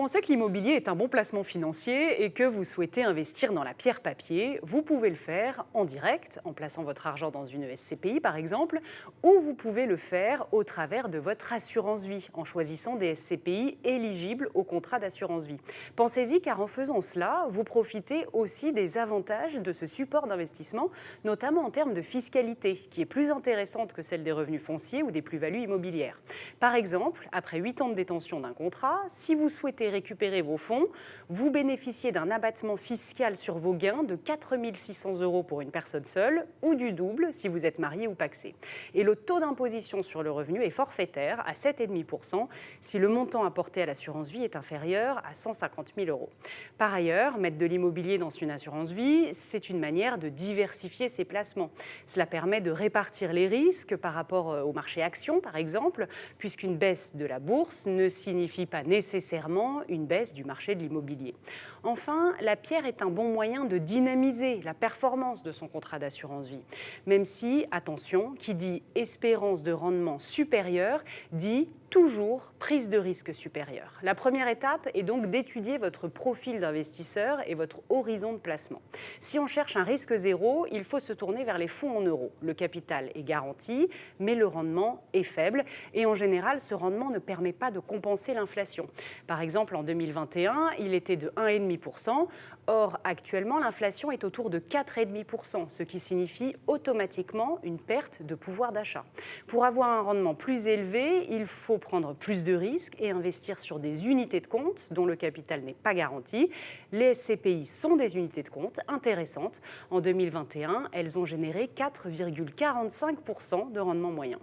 pensez que l'immobilier est un bon placement financier et que vous souhaitez investir dans la pierre papier, vous pouvez le faire en direct, en plaçant votre argent dans une SCPI par exemple, ou vous pouvez le faire au travers de votre assurance vie, en choisissant des SCPI éligibles au contrat d'assurance vie. Pensez-y car en faisant cela, vous profitez aussi des avantages de ce support d'investissement, notamment en termes de fiscalité, qui est plus intéressante que celle des revenus fonciers ou des plus-values immobilières. Par exemple, après 8 ans de détention d'un contrat, si vous souhaitez récupérer vos fonds, vous bénéficiez d'un abattement fiscal sur vos gains de 4 600 € pour une personne seule ou du double si vous êtes marié ou pacsé. Et le taux d'imposition sur le revenu est forfaitaire à 7,5% si le montant apporté à l'assurance vie est inférieur à 150 000 €. Par ailleurs, mettre de l'immobilier dans une assurance vie, c'est une manière de diversifier ses placements. Cela permet de répartir les risques par rapport au marché action, par exemple, puisqu'une baisse de la bourse ne signifie pas nécessairement une baisse du marché de l'immobilier. Enfin, la pierre est un bon moyen de dynamiser la performance de son contrat d'assurance vie. Même si, attention, qui dit espérance de rendement supérieure dit toujours prise de risque supérieure. La première étape est donc d'étudier votre profil d'investisseur et votre horizon de placement. Si on cherche un risque zéro, il faut se tourner vers les fonds en euros. Le capital est garanti, mais le rendement est faible et en général, ce rendement ne permet pas de compenser l'inflation. Par exemple, en 2021, il était de 1,5%. Or, actuellement, l'inflation est autour de 4,5%, ce qui signifie automatiquement une perte de pouvoir d'achat. Pour avoir un rendement plus élevé, il faut prendre plus de risques et investir sur des unités de compte dont le capital n'est pas garanti. Les SCPI sont des unités de compte intéressantes. En 2021, elles ont généré 4,45% de rendement moyen.